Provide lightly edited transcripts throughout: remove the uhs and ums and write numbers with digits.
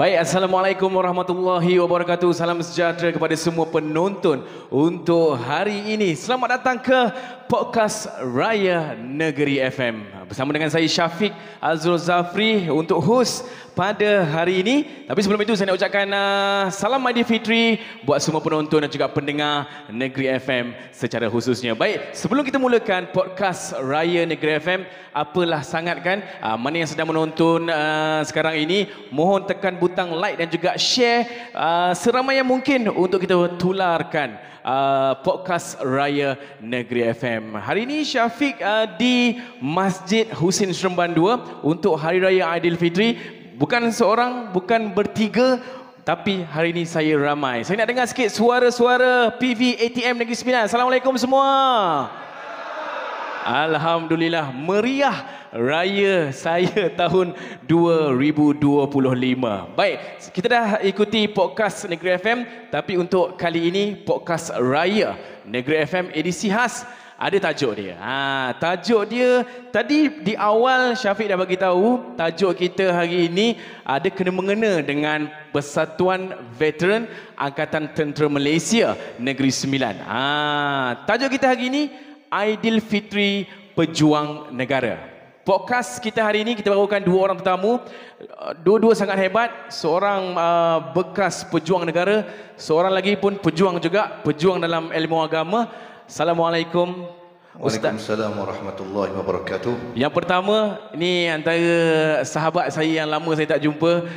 Baik, Assalamualaikum warahmatullahi wabarakatuh. Salam sejahtera kepada semua penonton untuk hari ini. Selamat datang ke Podcast Raya Negeri FM. Bersama dengan saya Syafiq Azrul Zafri untuk host pada hari ini. Tapi sebelum itu saya nak ucapkan salam Aidilfitri buat semua penonton dan juga pendengar Negeri FM secara khususnya. Baik, sebelum kita mulakan Podcast Raya Negeri FM, apalah sangat kan mana yang sedang menonton sekarang ini, mohon tekan butang like dan juga share seramai yang mungkin untuk kita tularkan Podcast Raya Negeri FM. Hari ini Syafiq di Masjid Husin Seremban 2 untuk Hari Raya Aidilfitri. Bukan seorang, bukan bertiga, tapi hari ini saya ramai. Saya nak dengar sikit suara-suara PV ATM Negeri Sembilan. Assalamualaikum semua. Alhamdulillah, meriah raya saya tahun 2025. Baik, kita dah ikuti podcast Negeri FM, tapi untuk kali ini podcast Raya Negeri FM edisi khas ada tajuk dia. Tajuk dia tadi di awal Syafiq dah bagi tahu, tajuk kita hari ini ada kena mengena dengan Persatuan Veteran Angkatan Tentera Malaysia Negeri Sembilan. Tajuk kita hari ini Aidilfitri Pejuang Negara. Podcast kita hari ini kita bawakan dua orang tetamu. Dua-dua sangat hebat. Seorang bekas pejuang negara, seorang lagi pun pejuang juga, pejuang dalam ilmu agama. Assalamualaikum Ustaz. Waalaikumsalam warahmatullahi wabarakatuh. Yang pertama, ini antara sahabat saya yang lama saya tak jumpa.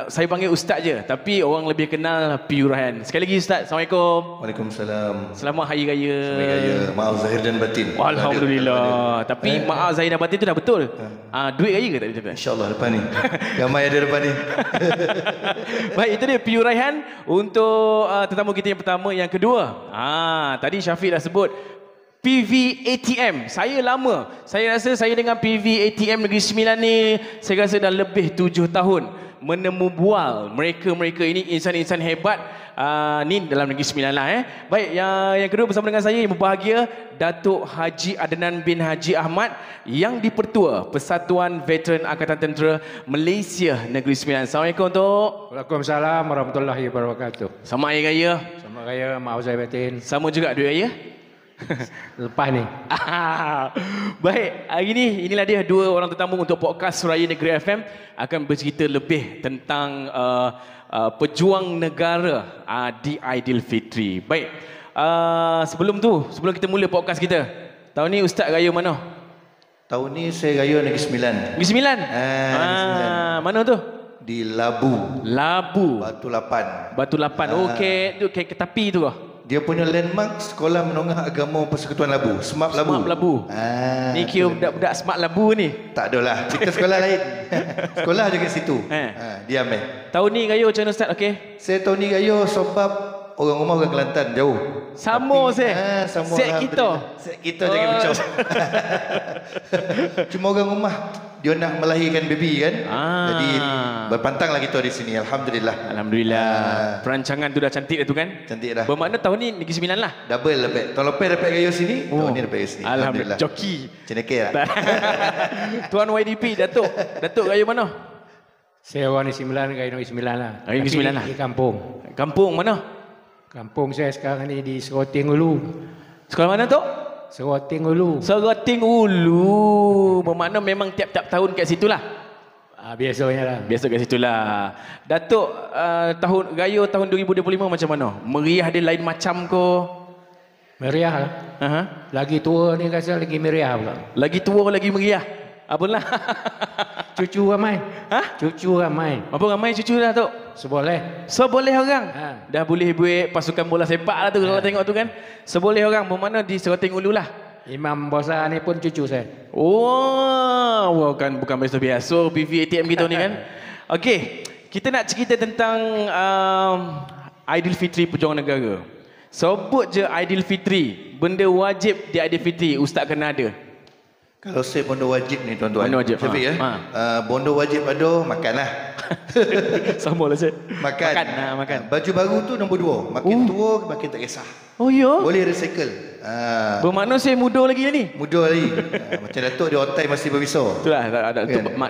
Saya panggil Ustaz je, tapi orang lebih kenal Piyu Raihan. Sekali lagi Ustaz, Assalamualaikum. Waalaikumsalam. Selamat Hari Raya. Selamat Hari Raya. Maaf zahir dan batin. Alhamdulillah. Tapi maaf zahir dan batin tu dah betul. Duit raya ke tak betul? InsyaAllah depan ni. Ramai ada depan ni. Baik, itu dia Piyu Raihan untuk tetamu kita yang pertama. Yang kedua, tadi Syafiq dah sebut PV ATM. Saya lama. Saya rasa saya dengan PV ATM Negeri Sembilan ni, saya rasa dah lebih 7 tahun menemu bual mereka-mereka ini, insan-insan hebat ni dalam Negeri Sembilan lah. Baik, yang kedua bersama dengan saya yang berbahagia, Datuk Haji Adnan bin Haji Ahmad, yang dipertua Persatuan Veteran Angkatan Tentera Malaysia Negeri Sembilan. Assalamualaikum Tok. Waalaikumsalam warahmatullahi wabarakatuh. Selamat Hari Raya. Selamat Raya, maaf zahir batin. Sama juga duit raya. Lepas ni. Baik, hari ini inilah dia dua orang tetamu untuk podcast Raya Negeri FM akan bercerita lebih tentang pejuang negara di Aidilfitri. Baik, sebelum kita mula podcast kita, tahun ni Ustaz raya mana? Tahun ni saya raya Negeri Sembilan. Negeri Sembilan? Negeri Sembilan. Mana tu? Di Labu. Batu Lapan. Okey, tu ke tepi tu kah? Dia punya landmark Sekolah Menengah Agama Persekutuan Labu, Smart Labu. Smart Labu. Ni kira budak-budak Smart Labu ni. Tak adalah, kita sekolah lain. Sekolah juga situ. Diam Tahun ni raya macam mana Ustaz? Okey. Saya tahun ni raya sebab orang rumah orang Kelantan jauh. Sama saya. Sama set kita. Set kita jangan macam. Cuma orang rumah dia nak melahirkan baby kan. Jadi berpantanglah kita di sini. Alhamdulillah. Perancangan tu dah cantik dah tu kan? Cantik dah. Bermakna tahun ni Negeri Sembilan lah. Double dapat. Tahun lepas dapat raya sini, tahun ni dapat raya sini. Alhamdulillah. Joki. Cenekir lah. Tuan YDP, Datuk raya mana? Saya orang Negeri Sembilan, raya Negeri Sembilan lah. Raya Negeri Sembilan lah. Di kampung. Kampung mana? Kampung saya sekarang ni di Seroting Ulu. Sekolah mana tu? Seroting Ulu. Seroting Ulu. Bermakna memang tiap-tiap tahun kat situ lah. Biasanya lah. Biasa kat situ lah. Datuk, raya tahun 2025 macam mana? Meriah dia lain macam ke? Meriah lah. Lagi tua ni rasa lagi meriah pula. Lagi tua lagi meriah. Apalah. Cucu ramai. Cucu ramai. Apa ramai cucu dah Tok? Seboleh orang. Dah boleh buat pasukan bola sepak lah tu kalau tengok tu kan. Seboleh orang. Bermakna di Seroting Ulu lah. Imam besar ni pun cucu saya. Kan bukan biasa PV ATM kita ni kan. Okey, kita nak cerita tentang Aidilfitri Pejuang Negara. Sebut je Aidilfitri, benda wajib di Aidilfitri Ustaz kena ada. Kalau saya bondo wajib ni tuan-tuan. Bondo wajib. Syafiq bondo wajib ada makanlah. Sama lah saya. Makan. Makan. Baju baru tu nombor 2. Makin tua makin tak kisah. Oh ya? Boleh recycle. Bermakna saya muda lagi ni. Muda lagi. Macam Datuk dia otai masih berbisa. Itulah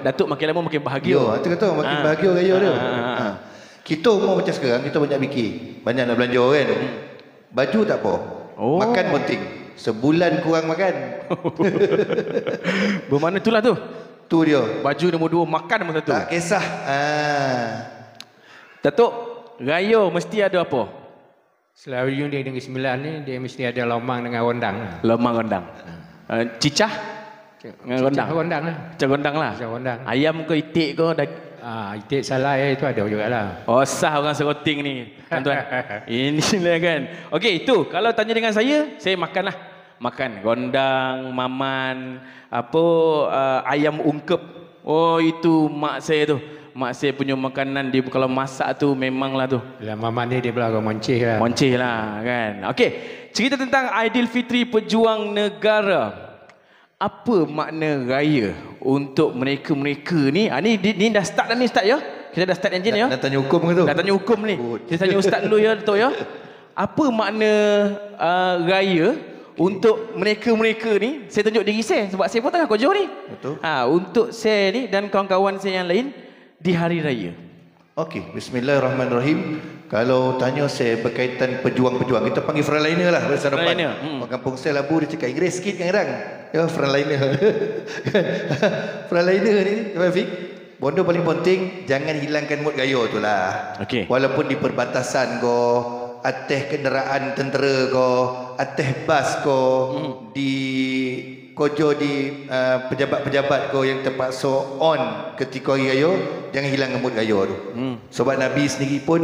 Datuk makin lama makin bahagia. Itu kata makin bahagia raya dia. Kita umur macam sekarang, kita banyak fikir. Banyak nak belanja kan. Baju tak apa. Makan penting. Sebulan kurang makan. Bermakna itulah tu. Tu dia. Baju nombor 2, makan nombor 1. Tak kisah. Datuk, raya mesti ada apa? Selalu di Negeri Sembilan ni dia mesti ada lomang dengan rondang. Lomang rondang. Cicah dengan rondang. Rondang lah. Cicah rondang lah. Cicah rondang. Ayam ke itik ke? Itik salai itu ada jugalah. Oh, sah orang seroting ni, tuan-tuan. Inilah kan. Okey, itu kalau tanya dengan saya makanlah. Makan rondang, maman, ayam ungkep. Oh, itu mak saya tu. Mak saya punya makanan dia kalau masak tu memanglah tu. Lah maman dia belah monceh lah. Monceh lah kan. Okey, cerita tentang Aidilfitri Pejuang Negara. Apa makna raya untuk mereka-mereka ni? Ni dah start dah ni Ustaz ya? Kita dah start engine ya? Nak tanya hukum ke tu? Dah tanya hukum ni. Kita tanya Ustaz dulu ya, Datuk ya. Apa makna raya untuk mereka-mereka ni? Saya tunjuk diri saya sebab saya pun tengah kerja ni. Betul. Untuk saya ni dan kawan-kawan saya yang lain di hari raya. Okey, bismillahirrahmanirrahim. Kalau tanya saya berkaitan pejuang-pejuang, kita panggil frontliner lah bahasa depan. Orang kampung saya Labu dia cakap Inggeris sikit kadang-kadang. Ya, frontliner. Frontliner ni, Fik, benda paling penting jangan hilangkan mood gaya tu lah. Okey. Walaupun di perbatasan ko, atas kenderaan tentera ko, atas bas ko, di kojo di pejabat-pejabat ko yang terpaksa on ketika hari raya, jangan hilang mood gaya tu. Sebab Nabi sendiri pun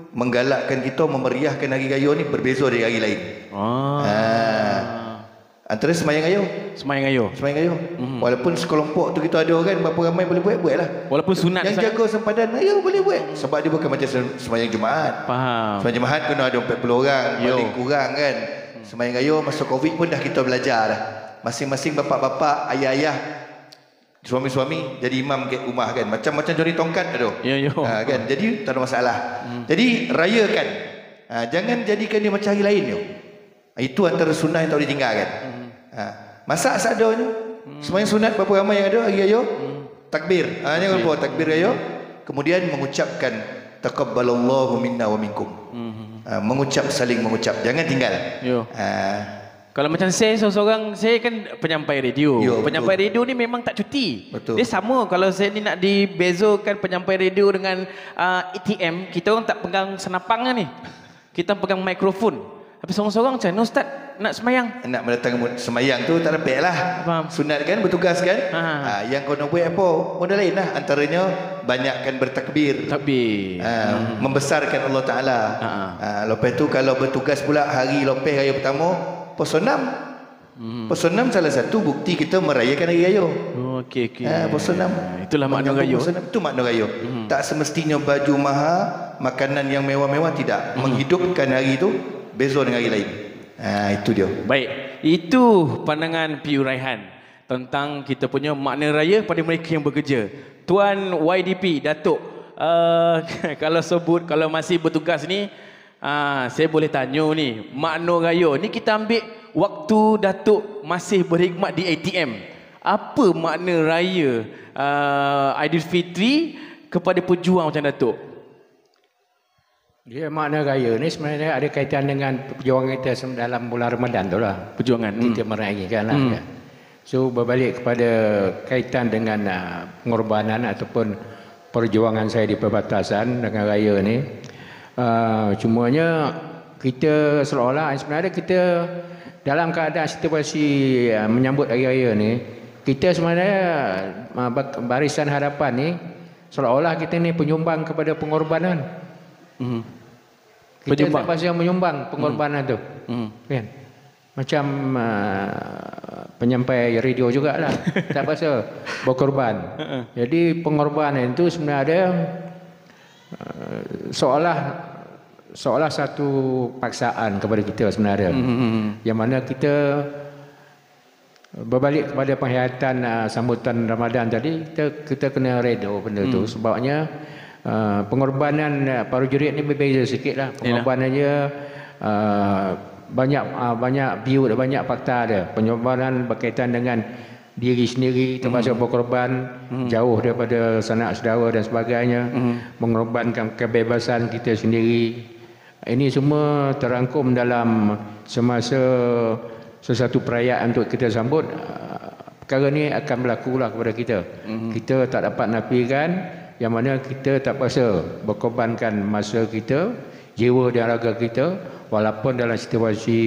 menggalakkan kita memeriahkan hari raya ni berbeza dari hari lain. Antara semayang raya. Semayang raya. Semayang raya. Walaupun sekelompok tu kita ada kan, berapa ramai boleh buat lah. Walaupun sunat. Yang jaga sempadan raya boleh buat. Sebab dia bukan macam semayang Jumaat. Faham. Semayang Jumaat kena ada 40 orang, paling kurang kan. Semayang raya masa Covid pun dah kita belajar dah. Masing-masing bapak-bapak, ayah-ayah, suami-suami jadi imam kat rumah kan. Macam-macam jari tongkat ada. Kan. Jadi tak ada masalah. Jadi rayakan. Jangan jadikan dia macam hari lain tu. Itu antara sunnah yang tak boleh tinggalkan. Masak seadanya. Semayang sunat berapa ramai yang ada hari raya? Takbir. Jangan lupa takbir raya. Kemudian mengucapkan taqabbalallahu minna wa minkum. Saling mengucap. Jangan tinggal. Kalau macam saya seorang, saya kan penyampai radio. Penyampai radio ni memang tak cuti. Betul. Dia sama kalau saya ni nak dibezakan penyampai radio dengan ATM, kita orang tak pegang senapang ni. Kita pegang mikrofon. Tapi seorang-seorang macam mana Ustaz nak semayang? Nak mendatangkan semayang tu tak dapat lah. Sunat kan, bertugas kan. Yang kau nak buat apa? Modal lain lah. Antaranya banyakkan bertakbir. Membesarkan Allah Ta'ala. Lepas tu kalau bertugas pula hari lepas raya pertama, pos 6. Pos 6 salah satu bukti kita merayakan hari raya. Okey. Pos 6. Itulah makna raya. Itu makna raya. Tak semestinya baju mahal, makanan yang mewah-mewah, tidak. Menghidupkan hari itu beza dengan hari lain. Itu dia. Baik, itu pandangan PU Raihan tentang kita punya makna raya pada mereka yang bekerja. Tuan YDP, Datuk, kalau masih bertugas ni, saya boleh tanya ni, makna raya ni kita ambil waktu Datuk masih berkhidmat di ATM. Apa makna raya Aidilfitri kepada pejuang macam Datuk? Dia makna raya ni sebenarnya ada kaitan dengan perjuangan kita dalam bulan Ramadan tu lah. Perjuangan. Kita merayakan lah. So berbalik kepada kaitan dengan pengorbanan ataupun perjuangan saya di perbatasan dengan raya ni. Cumanya kita seolah-olah sebenarnya kita dalam keadaan situasi menyambut hari raya ni, kita sebenarnya Barisan Harapan ni seolah-olah kita ni penyumbang kepada pengorbanan. Kita tak pasal menyumbang pengorbanan tu. Kan? Macam penyampai radio jugalah. Tak pasal berkorban. Jadi pengorbanan itu sebenarnya seolah satu paksaan kepada kita sebenarnya. Yang mana kita berbalik kepada penghayatan sambutan Ramadan tadi, kita kena reda benda tu. Sebabnya pengorbanan prajurit ni berbeza sikit lah. Pengorbanan dia banyak view dan banyak fakta ada. Pengorbanan berkaitan dengan diri sendiri termasuk berkorban jauh daripada sanak saudara dan sebagainya, mengorbankan kebebasan kita sendiri. Ini semua terangkum dalam semasa sesuatu perayaan untuk kita sambut. Perkara ni akan berlaku lah kepada kita. Kita tak dapat nafikan yang mana kita tak paksa berkorbankan masa kita, jiwa dan raga kita, walaupun dalam situasi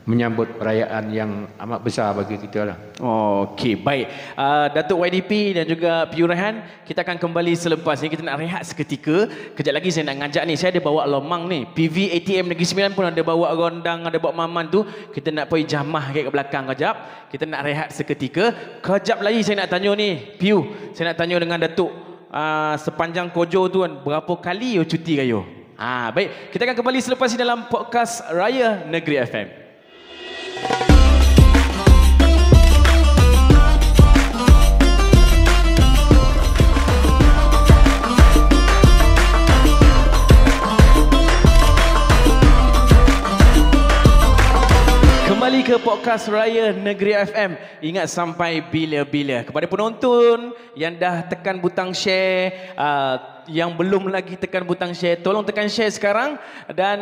menyambut perayaan yang amat besar bagi kita lah. Okey, baik. Datuk YDP dan juga Piu Raihan, kita akan kembali selepas ni. Kita nak rehat seketika. Kejap lagi saya nak ngajak ni, saya ada bawa lomang ni. PV ATM Negeri Sembilan pun ada bawa rondang, ada bawa maman tu. Kita nak pergi jamah ke belakang kejap. Kita nak rehat seketika. Kejap lagi saya nak tanya ni, Piu, saya nak tanya dengan Datuk, sepanjang Kojo tu kan, berapa kali you cuti kayo? Baik, kita akan kembali selepas ini dalam podcast Raya Negeri FM. Kembali ke podcast Raya Negeri FM. Ingat sampai bila-bila. Kepada penonton yang dah tekan butang share, yang belum lagi tekan butang share, tolong tekan share sekarang dan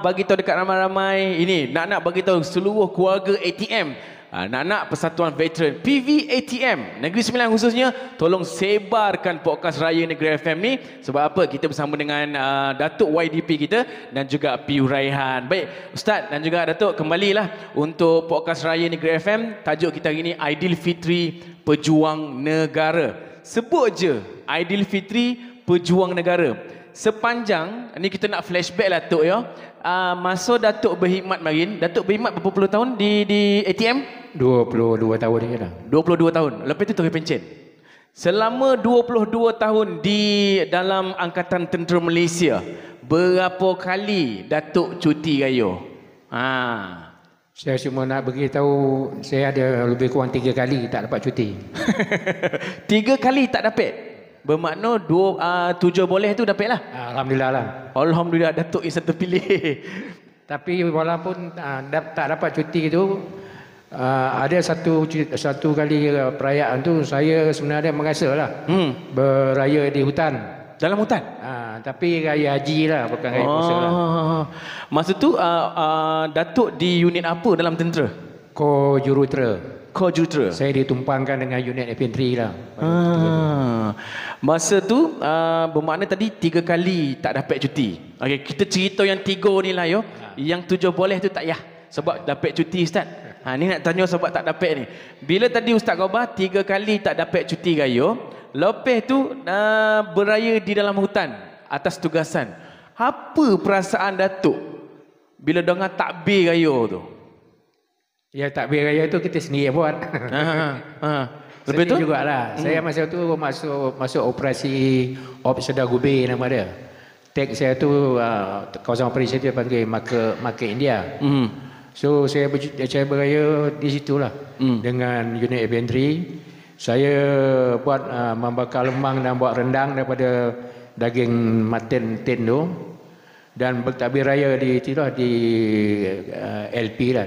bagi tahu dekat ramai-ramai. Ini nak bagi tahu seluruh keluarga ATM, nak Persatuan Veteran PV ATM Negeri Sembilan khususnya, tolong sebarkan podcast Raya Negeri FM ni. Sebab apa? Kita bersama dengan Datuk YDP kita dan juga Piu Raihan. Baik, Ustaz dan juga Datuk, kembalilah untuk podcast Raya Negeri FM. Tajuk kita hari ini Aidilfitri Pejuang Negara. Sebut je Aidilfitri Pejuang Negara. Sepanjang ni kita nak flashback lah Tok ya. Masa Datuk berkhidmat marin, Datuk berkhidmat berapa puluh tahun di ATM? 22 tahun je dah. 22 tahun. Lepas tu terus pencen. Selama 22 tahun di dalam Angkatan Tentera Malaysia, berapa kali Datuk cuti kayo? Saya cuma nak beritahu, saya ada lebih kurang 3 kali tak dapat cuti. 3 kali tak dapat? Bermakna 7 boleh tu dapat lah. Alhamdulillah lah. Alhamdulillah Datuk yang terpilih. Tapi walaupun tak dapat cuti tu, ada satu kali perayaan tu saya sebenarnya merasa lah beraya di hutan. Dalam hutan? Tapi raya haji lah, bukan raya puasa lah. Masa tu Datuk di unit apa dalam tentera? Kojurutera. Saya ditumpangkan dengan unit infantry lah. Masa tu bermakna tadi 3 kali tak dapat cuti. Okey, kita cerita yang 3 ni lah yo. Yang 7 boleh tu tak yah. Sebab dapat cuti Ustaz. Ni nak tanya sebab tak dapat ni. Bila tadi Ustaz khabar 3 kali tak dapat cuti gayo, lepas tu beraya di dalam hutan atas tugasan. Apa perasaan Datuk bila dengar takbir gayo tu? Ya, takbir raya tu kita sendiri buat. Lepas tu jugalah. Saya masa tu masuk operasi Op Sedar Gubir nama dia. Tek saya tu kawasan operasi dia panggil Maka India. So saya beraya di situlah dengan unit infantry. Saya buat membakar lemang dan buat rendang daripada daging maten tin tu. Dan bertakbir raya di LP lah,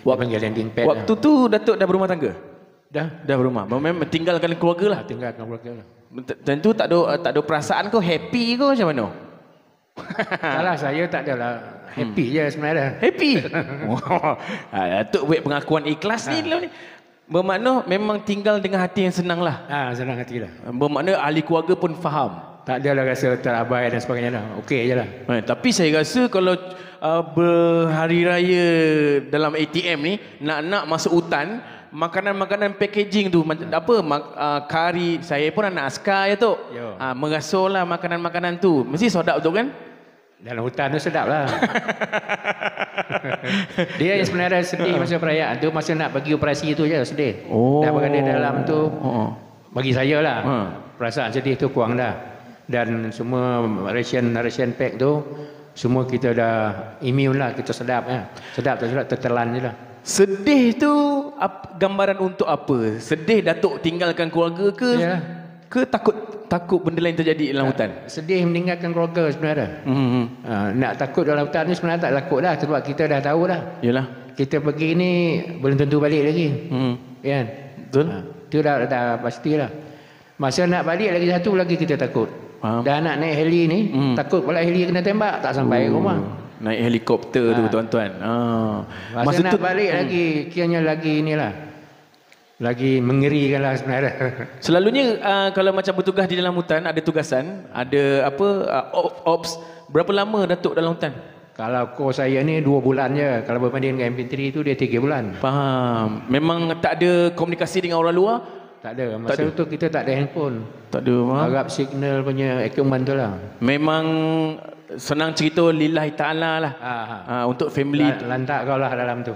panggil landing pad. Waktu lah. tu Datuk dah berumah tangga? Dah berumah. Memang tinggalkan keluarga lah. Tinggalkan keluarga lah. Tentu tak ada perasaan kau happy ke macam mana? Salah, saya tak adalah happy je sebenarnya. Happy? Datuk buat pengakuan ikhlas ni. Bermakna memang tinggal dengan hati yang senang lah. Senang hati lah. Bermakna ahli keluarga pun faham. Tak adalah rasa terabai dan sebagainya lah. Okey je lah. Tapi saya rasa kalau berhari raya dalam ATM ni, nak masuk hutan, makanan-makanan packaging tu kari, saya pun anak askar ya tu. Merasalah makanan-makanan tu. Mesti sedap tu kan? Dalam hutan tu sedap lah. Dia yang sebenarnya sedih masa perayaan tu, masa nak pergi operasi tu je sedih. Dan berada dalam tu, bagi saya lah, perasaan sedih tu kurang dah. Dan semua ration pack tu semua kita dah immune lah, kita sedap ya. Sedap tertelan je lah. Sedih tu gambaran untuk apa? Sedih Datuk tinggalkan keluarga ke? Yalah. Ke takut takut benda lain terjadi dalam hutan? Sedih meninggalkan keluarga sebenarnya. Nak takut dalam hutan ni sebenarnya tak takut dah sebab kita dah tahu dah. Yalah. Kita pergi ni belum tentu balik lagi. Kan? Betul. Itu dah pastilah. Masa nak balik lagi satu lagi kita takut. Dah nak naik heli ni, takut pula heli kena tembak tak sampai rumah. Naik helikopter tu tuan-tuan. Masa nak balik lagi kiranya lagi inilah. Lagi mengerikan lah sebenarnya. Selalunya kalau macam bertugas di dalam hutan, ada tugasan, ada apa ops, berapa lama Datuk dalam hutan? Kalau kos saya ni 2 bulan je. Kalau berbanding dengan infanteri tu dia 3 bulan. Faham. Memang tak ada komunikasi dengan orang luar? Tak ada. Masa tu kita tak ada handphone. Tak ada. Harap signal punya equipment tu lah. Memang senang cerita lillahi ta'ala lah. Untuk family. Lantak kau lah dalam tu.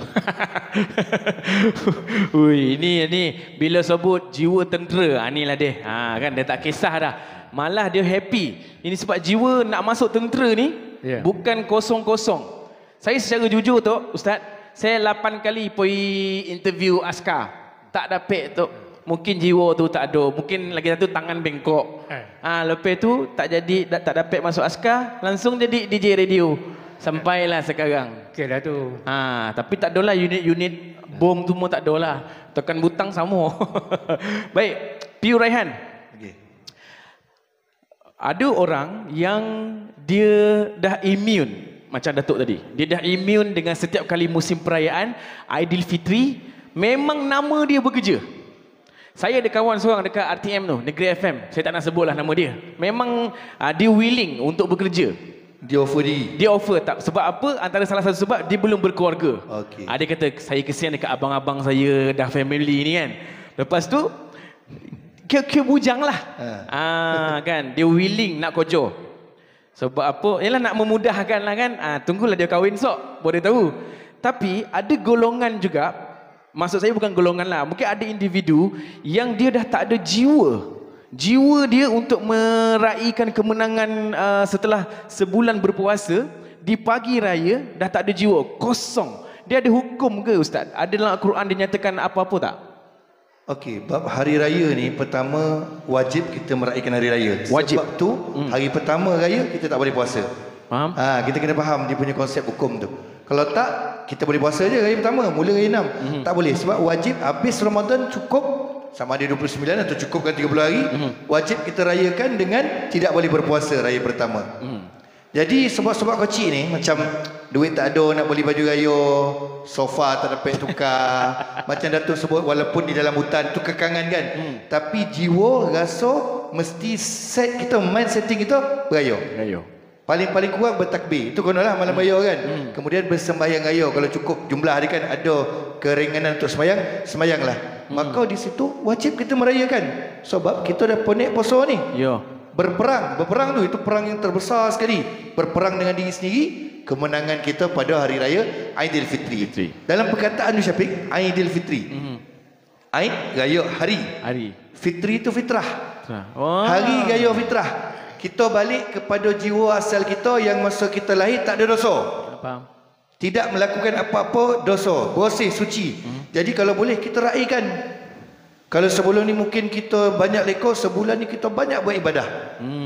Ui, ini bila sebut jiwa tentera, inilah dia. Kan dia tak kisah dah. Malah dia happy. Ini sebab jiwa nak masuk tentera ni bukan kosong-kosong. Saya secara jujur tu, Ustaz, saya 8 kali pergi interview askar. Tak dapat tu. Mungkin jiwa tu tak ada. Mungkin lagi satu tangan bengkok. Lepas tu tak dapat masuk askar, langsung jadi DJ radio. Sampailah sekarang. Okey dah tu. Tapi tak adalah unit bom tu semua tak adalah. Tekan butang sama. Baik, Piu Raihan. Okey. Ada orang yang dia dah immune macam Datuk tadi. Dia dah immune dengan setiap kali musim perayaan Aidilfitri, memang nama dia bekerja. Saya ada kawan seorang dekat RTM tu, Negeri FM. Saya tak nak sebutlah nama dia. Memang dia willing untuk bekerja. Dia offer diri. Dia offer tak. Sebab apa? Antara salah satu sebab dia belum berkeluarga. Okey. Dia kata saya kesian dekat abang-abang saya dah family ni kan. Lepas tu kira bujang lah. Kan dia willing nak kojo. Sebab apa? Yalah nak memudahkan lah kan. Tunggulah dia kahwin sok, boleh tahu. Tapi ada golongan juga, maksud saya bukan golongan lah, mungkin ada individu yang dia dah tak ada jiwa dia untuk meraihkan kemenangan setelah sebulan berpuasa. Di pagi raya dah tak ada jiwa, kosong. Dia ada hukum ke Ustaz? Ada dalam Al-Quran dinyatakan apa-apa tak? Okey, bab hari raya ni pertama wajib kita meraihkan hari raya. Wajib. Sebab tu hari pertama raya kita tak boleh puasa. Faham? Kita kena faham dia punya konsep hukum tu. Kalau tak, kita boleh puasa je raya pertama, mula raya 6. Tak boleh sebab wajib habis Ramadan cukup sama ada 29 atau cukupkan 30 hari, wajib kita rayakan dengan tidak boleh berpuasa raya pertama. Jadi sebab-sebab kecil ni macam duit tak ada nak beli baju raya, sofa tak dapat tukar. Macam Datuk sebut walaupun di dalam hutan tu kekangan kan. Tapi jiwa rasa mesti set kita, mind setting kita beraya. Paling-paling kurang bertakbir. Itu konolah malam raya kan. Kemudian bersembahyang raya kalau cukup jumlah hari kan ada keringanan untuk sembahyang, sembahyanglah. Maka di situ wajib kita merayakan. Sebab kita dah ponek puasa ni. Berperang tu itu perang yang terbesar sekali. Berperang dengan diri sendiri, kemenangan kita pada hari raya Aidilfitri. Dalam perkataan ni Syafiq, Aidilfitri. Aid raya hari. Fitri itu fitrah. Hari raya fitrah. Kita balik kepada jiwa asal kita yang masa kita lahir tak ada dosa. Tidak melakukan apa-apa dosa, bersih, suci. Jadi kalau boleh kita raikan. Kalau sebelum ni mungkin kita banyak lekor, sebulan ni kita banyak buat ibadah.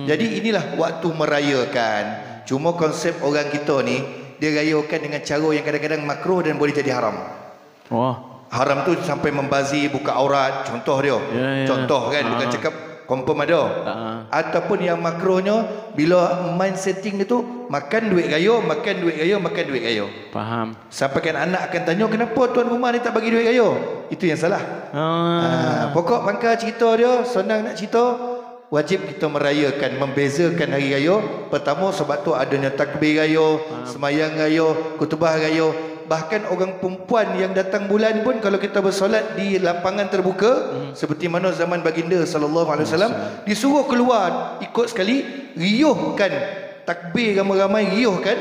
Jadi inilah waktu merayakan. Cuma konsep orang kita ni, dia rayakan dengan cara yang kadang-kadang makruh dan boleh jadi haram. Haram tu sampai membazir, buka aurat, contoh dia. Contoh kan, bukan cakap confirm ada. Ataupun yang makruhnya bila mind setting dia tu makan duit raya, makan duit raya, makan duit raya. Faham. Sampai kan anak akan tanya kenapa tuan rumah ni tak bagi duit raya. Itu yang salah. Pokok pangkal cerita dia senang nak cerita. Wajib kita merayakan, membezakan hari raya. Pertama sebab tu adanya takbir raya, semayang raya, khutbah raya. Bahkan orang perempuan yang datang bulan pun kalau kita bersolat di lapangan terbuka, seperti mana zaman baginda sallallahu alaihi wasallam, disuruh keluar ikut sekali, riuhkan takbir ramai-ramai, riuhkan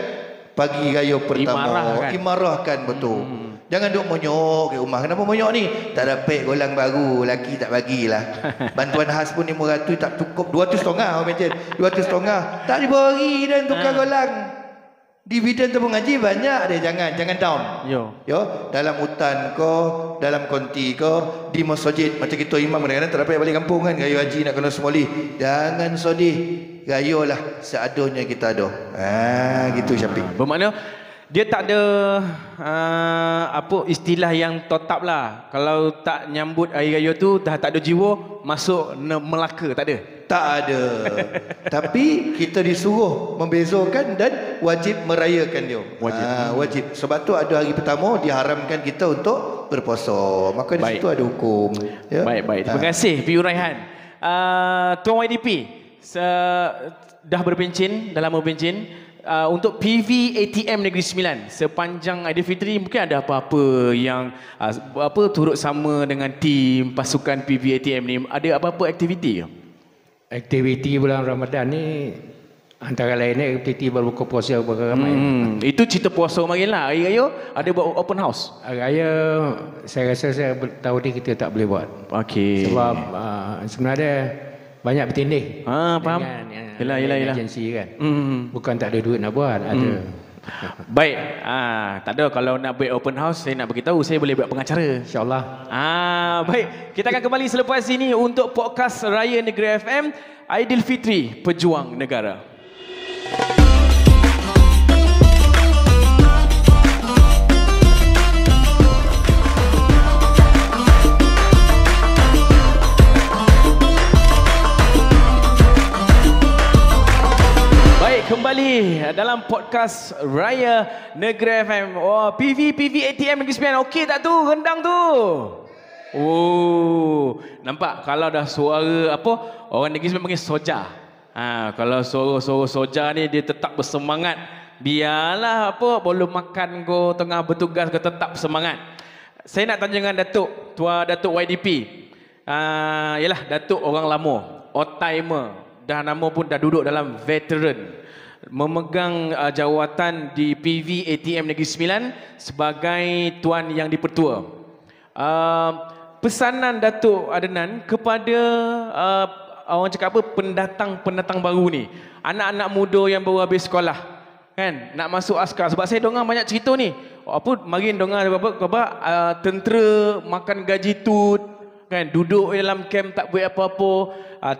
pagi raya pertama, imarahkan betul. Jangan duk monyok ke rumah. Kenapa monyok ni? Tak dapat golang baru, laki tak bagilah. Bantuan khas pun 500 tak cukup, 200 setengah orang macam 200 setengah tak diberi dan tukar golang. Dividen tabung haji banyak dia, jangan down. Yo, dalam hutan ko, dalam konti ko, di masjid macam kita imam kadang-kadang tak dapat balik kampung kan, gayo haji nak kena semoli. Jangan sedih. Gayolah seadanya kita ada. Gitu Syafiq. Bermakna dia tak ada apa istilah yang tetap lah. Kalau tak nyambut hari raya tu dah tak ada jiwa, masuk Melaka, tak ada. Tak ada. Tapi kita disuruh membezakan dan wajib merayakan dia. Wajib. Sebab tu ada hari pertama diharamkan kita untuk berpuasa. Maka di situ ada hukum. Ya? Baik. Terima kasih P.U. Raihan. Tuan YDP dah berpencin, dah lama berpencin. Untuk PV ATM Negeri Sembilan sepanjang Aidilfitri mungkin ada apa-apa yang turut sama dengan tim pasukan PV ATM ni, ada apa-apa aktiviti? Aktiviti bulan Ramadan ni antara lainnya aktiviti berbuka puasa ramai. Itu cerita puasa marilah. Hari raya ada buat open house. Hari raya saya rasa tahun ni kita tak boleh buat. Okey. Sebab sebenarnya banyak bertindih. Faham. Yelah. Agensi kan. Bukan tak ada duit nak buat, ada. Baik. Tak ada, kalau nak buat open house saya nak beritahu, saya boleh buat pengacara. InsyaAllah. Baik, kita akan kembali selepas ini untuk podcast Raya Negeri FM Aidilfitri Pejuang Negara. Kembali dalam podcast Raya Negeri FM. PV ATM Negeri Sembilan. Okey tak tu rendang tu? Nampak kalau dah suara orang Negeri Sembilan panggil soja. Kalau suara soja ni dia tetap bersemangat. Biarlah belum makan ko, tengah bertugas ko, tetap semangat. Saya nak tanya dengan Datuk YDP. Yalah, Datuk orang lama, old timer. Dah nama pun dah duduk dalam veteran, memegang jawatan di PV ATM Negeri Sembilan sebagai Tuan Yang Dipertua. Pesanan Datuk Adnan kepada orang cakap pendatang baru ni, anak-anak muda yang baru habis sekolah kan, nak masuk askar. Sebab saya dengar banyak cerita ni, marin dengar tentera makan gaji tut kan, duduk dalam kamp tak buat apa-apa.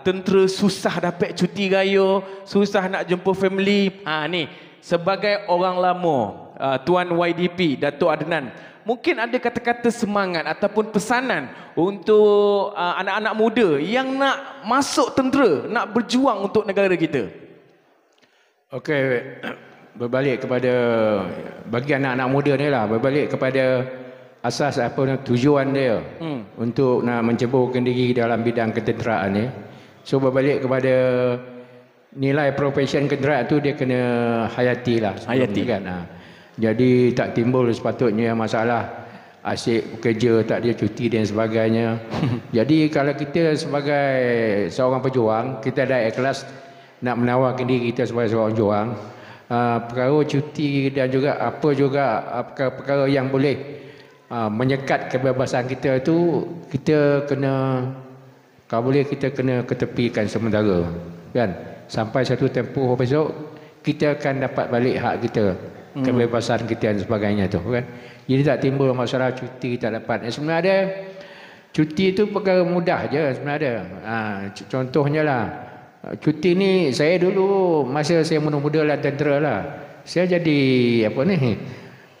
Tentera susah dapat cuti raya, susah nak jumpa family. Ni sebagai orang lama, Tuan YDP Datuk Adnan, mungkin ada kata-kata semangat ataupun pesanan untuk anak-anak muda yang nak masuk tentera, nak berjuang untuk negara kita. Okey, berbalik kepada bagi anak-anak muda ni lah, berbalik kepada asas tujuan dia untuk nak menceburkan diri dalam bidang ketenteraan ni. So berbalik kepada nilai profesion ketenteraan tu, dia kena hayati lah. Kan? Jadi tak timbul sepatutnya masalah asyik bekerja, tak ada cuti dan sebagainya. Jadi kalau kita sebagai seorang pejuang, kita dah ikhlas nak menawarkan diri kita sebagai seorang pejuang, perkara cuti dan juga perkara yang boleh menyekat kebebasan kita tu, kita kena, kalau boleh kita kena ketepikan sementara kan, sampai satu tempoh besok kita akan dapat balik hak kita, kebebasan kita dan sebagainya tu kan. Jadi tak timbul masalah cuti tak dapat. Sebenarnya cuti tu perkara mudah je sebenarnya. Contohnya lah, cuti ni saya dulu masa saya muda-muda lah tentera lah, saya jadi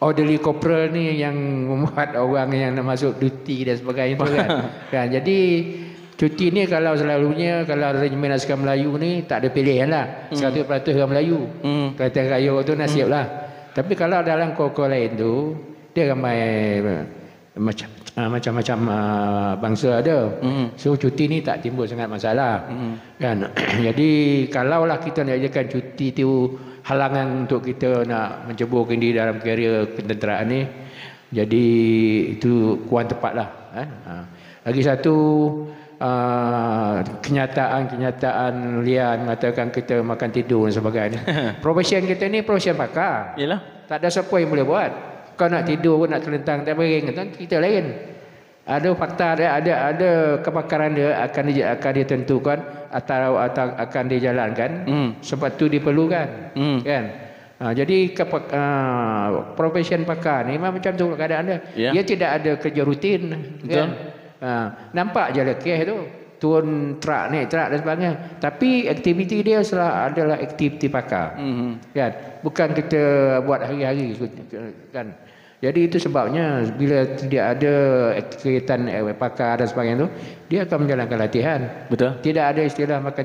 orderly corporal ni yang membuat orang yang nak masuk duty dan sebagainya tu kan. Jadi cuti ni kalau selalunya, kalau regimen askar Melayu ni tak ada pilihan lah, 100% orang Melayu. Kelihatan raya tu nasib lah. Tapi kalau dalam kor-kor lain tu, dia ramai macam-macam bangsa ada. So cuti ni tak timbul sangat masalah kan. Jadi kalaulah kita nak jadikan cuti tu halangan untuk kita nak menceburkan diri dalam karier ketenteraan ni, jadi itu kurang tepat lah. Lagi satu, kenyataan liar mengatakan kita makan tidur dan sebagainya. Profesion kita ni profesion pakar. Yalah. Tak ada siapa yang boleh buat. Kau nak tidur pun, nak terlentang tak bering, kita lain. Ada fakta dia, ada kepakaran dia akan ditentukan atau akan dijalankan. Sebab tu diperlukan kan. Jadi profesion pakar ni memang macam tu keadaan dia. Dia tidak ada kerja rutin. Kan? Nampak je lah kes tu. Turun truk, naik truk dan sebagainya. Tapi aktiviti dia adalah aktiviti pakar. Kan? Bukan kita buat hari-hari. Kan? Jadi itu sebabnya bila tidak ada kegiatan pakar dan sebagainya tu, dia akan menjalankan latihan. Betul. Tidak ada istilah makan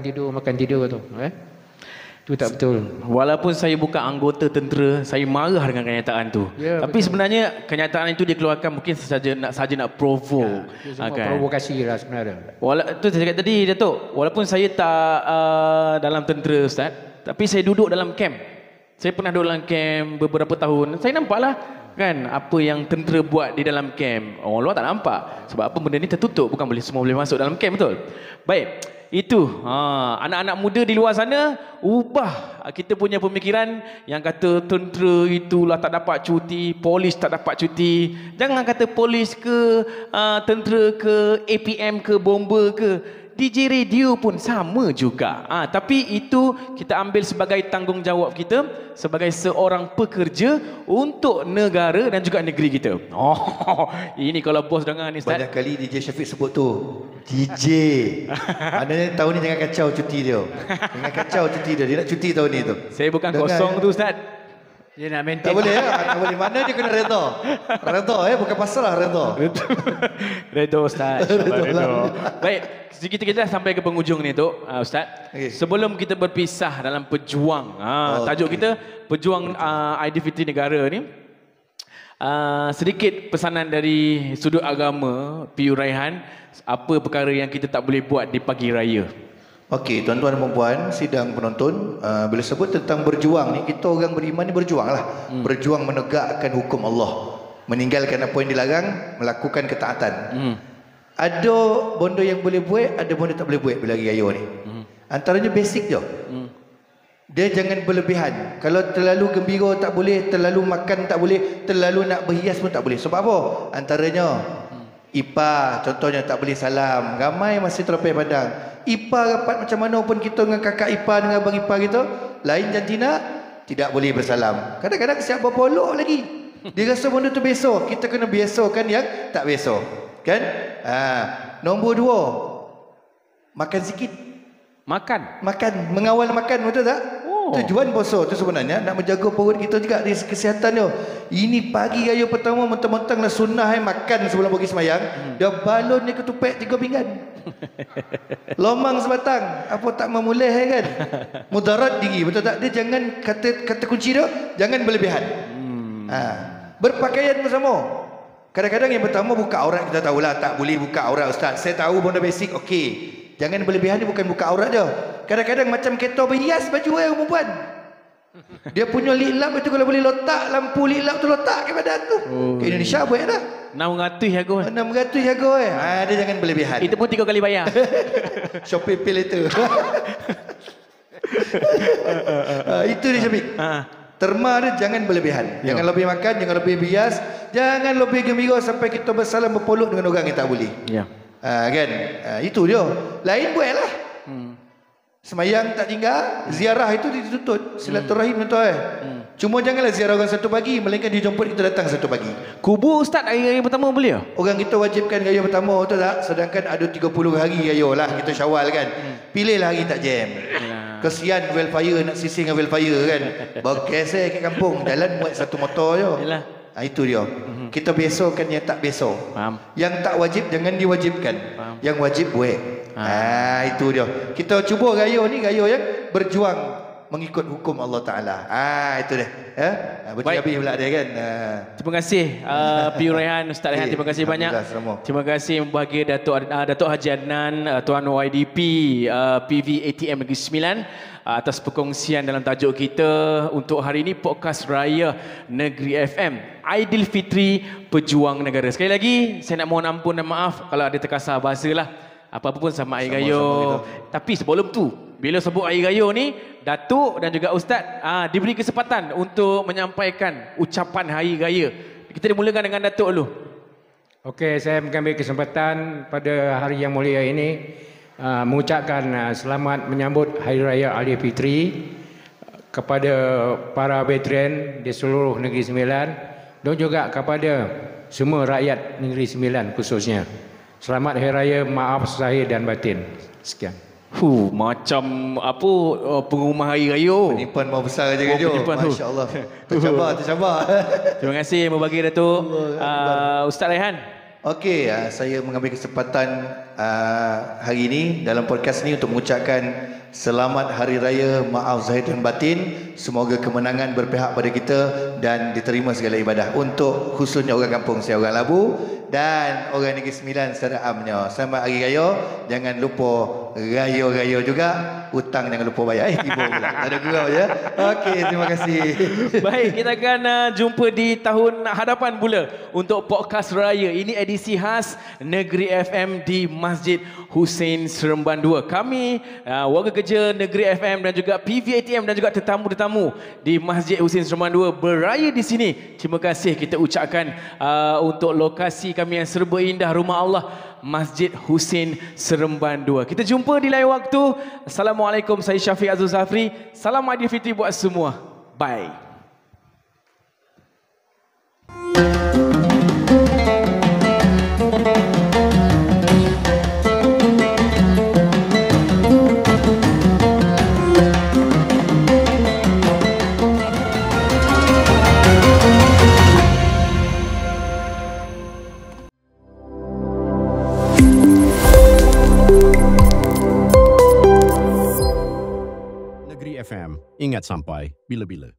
tidur tu. Itu tak betul. Walaupun saya bukan anggota tentera, saya marah dengan kenyataan tu. Tapi betul. Sebenarnya kenyataan itu dikeluarkan mungkin saja nak provoke. Itu semua provokasi lah sebenarnya. Itu saya cakap tadi, Datuk. Walaupun saya tak dalam tentera, Ustaz, tapi saya duduk dalam camp. Saya pernah duduk dalam camp beberapa tahun. Saya nampaklah kan apa yang tentera buat di dalam camp. Orang luar tak nampak. Sebab apa benda ni tertutup, bukan semua boleh masuk dalam camp, betul? Baik. Itu anak-anak muda di luar sana, ubah kita punya pemikiran yang kata tentera itulah tak dapat cuti, polis tak dapat cuti. Jangan kata polis ke tentera ke APM ke bomba ke, DJ radio pun sama juga. Tapi itu kita ambil sebagai tanggungjawab kita sebagai seorang pekerja untuk negara dan juga negeri kita. Ini kalau bos dengar ni, Ustaz. Banyak kali DJ Syafiq sebut tu, DJ. Maknanya tahun ni jangan kacau cuti dia. Jangan kacau cuti dia. Dia nak cuti tahun ni tu. Saya bukan kosong tu, Ustaz. Dia nak maintain. Tak boleh tak boleh. Mana dia kena redha. Redha bukan pasrah redha. Redha, Ustaz. Redha. Baik, sedikit kita dah sampai ke penghujung ni tu, Ustaz. Okay. Sebelum kita berpisah dalam pejuang, tajuk kita pejuang Aidilfitri negara ni. Sedikit pesanan dari sudut agama, PU Raihan, apa perkara yang kita tak boleh buat di pagi raya? Okey, tuan-tuan dan puan, sidang penonton, bila sebut tentang berjuang ni, kita orang beriman ni berjuanglah. Berjuang menegakkan hukum Allah, meninggalkan apa yang dilarang, melakukan ketaatan. Ada benda yang boleh buat, ada benda tak boleh buat bila hari raya ni. Antaranya basic je. Dia jangan berlebihan. Kalau terlalu gembira tak boleh, terlalu makan tak boleh, terlalu nak berhias pun tak boleh. Sebab apa? Antaranya ipar, contohnya tak boleh salam. Ramai masih terlepas pandang. Ipar rapat macam mana pun kita dengan kakak ipar, dengan abang ipar kita, lain jantina, tidak boleh bersalam. Kadang-kadang siap berpolok lagi. Dia rasa benda tu biasa. Kita kena biasakan yang tak biasa. Kan? Nombor 2, makan sikit. Makan, mengawal makan, betul tak? Tujuan puasa tu sebenarnya nak menjaga perut kita juga dari kesihatan dia. Ini pagi raya pertama mentang-mentang lah sunnah makan sebelum pergi semayang. Dia balon dia ketupat 3 pinggan. Lomang sebatang. Apa tak memulih kan? Mudarat diri, betul tak? Dia jangan kata kunci dia, jangan berlebihan. Berpakaian bersama. Kadang-kadang yang pertama buka aurat, kita tahulah tak boleh buka aurat, Ustaz. Saya tahu benda basic, okey. Jangan berlebihan, ni bukan buka aurat dia. Kadang-kadang macam kereta berhias baju perempuan. Dia punya liklap itu kalau boleh letak lampu liklap tu letak ke badan tu. Ke Indonesia buat dah. 600 harga. 600 harga dia jangan berlebihan. Itu pun 3 kali bayar. Shopee pay later. Itu dia Syafiq. Terma dia jangan berlebihan. Jangan lebih makan, jangan lebih bias, jangan lebih gembira sampai kita bersalam berpoluk dengan orang yang tak boleh. Kan? Itu dia. Lain buatlah. Semayang tak tinggal, ziarah itu dituntut. Silaturahim tuan. Cuma janganlah ziarah orang satu pagi, melainkan dia jemput kita datang satu pagi. Kubur Ustaz hari-hari pertama boleh? Orang kita wajibkan raya pertama, betul tak? Sedangkan ada 30 hari raya lah kita Syawal kan. Pilihlah hari tak jam. Kesian welfare nak sisir dengan welfare kan. Berkes kat kampung, jalan buat satu motor je. Itu dia. Kita biasakan yang tak biasa. Yang tak wajib jangan diwajibkan. Yang wajib buat. Itu dia. Kita cuba raya ni, raya yang berjuang mengikut hukum Allah Ta'ala. Itu dia. Berhabis pula dia kan. Terima kasih PU Raihan, Ustaz Raihan. Terima kasih banyak. Terima kasih bahagia Datuk Haji Adnan, Tuan YDP PV ATM Negeri Sembilan atas perkongsian dalam tajuk kita untuk hari ini, Podcast Raya Negeri FM, Aidilfitri Pejuang Negara. Sekali lagi saya nak mohon ampun dan maaf kalau ada terkasar bahasa lah. Apa-apa pun sama Hari Raya. Tapi sebelum tu, bila sebut Hari Raya ni, Datuk dan juga Ustaz diberi kesempatan untuk menyampaikan ucapan Hari Raya. Kita dimulakan dengan Datuk dulu. Okey, saya mengambil kesempatan pada hari yang mulia ini mengucapkan selamat menyambut Hari Raya Aidilfitri kepada para veteran di seluruh Negeri Sembilan dan juga kepada semua rakyat Negeri Sembilan khususnya. Selamat Hari Raya, maaf zahir dan batin. Sekian. Macam apa pengumuman hari raya. Penyimpan mau besar aja kan Jo. Masya-Allah. Tercabar. Terima kasih membagi Datuk. Ustaz Raihan. Okey, saya mengambil kesempatan hari ini dalam podcast ini untuk mengucapkan selamat Hari Raya, maaf zahir dan batin. Semoga kemenangan berpihak pada kita dan diterima segala ibadah. Untuk khususnya orang kampung saya, orang Labu dan orang Negeri Sembilan secara amnya. Selamat Hari Raya. Jangan lupa raya-raya juga. Hutang jangan lupa bayar. Tiba pula. Tak ada gurau ya. Okey, terima kasih. Baik, kita akan jumpa di tahun hadapan pula untuk podcast raya. Ini edisi khas Negeri FM di Masjid Hussein Seremban 2. Kami warga kerja Negeri FM dan juga PVATM dan juga tetamu-tetamu di Masjid Hussein Seremban 2 beraya di sini. Terima kasih kita ucapkan untuk lokasi kami yang serba indah, rumah Allah, Masjid Hussein Seremban 2. Kita jumpa di lain waktu. Assalamualaikum, saya Syafiq Azul Zafri. Salam Aidilfitri buat semua. Bye. Negeri FM, ingat sampai bila-bila.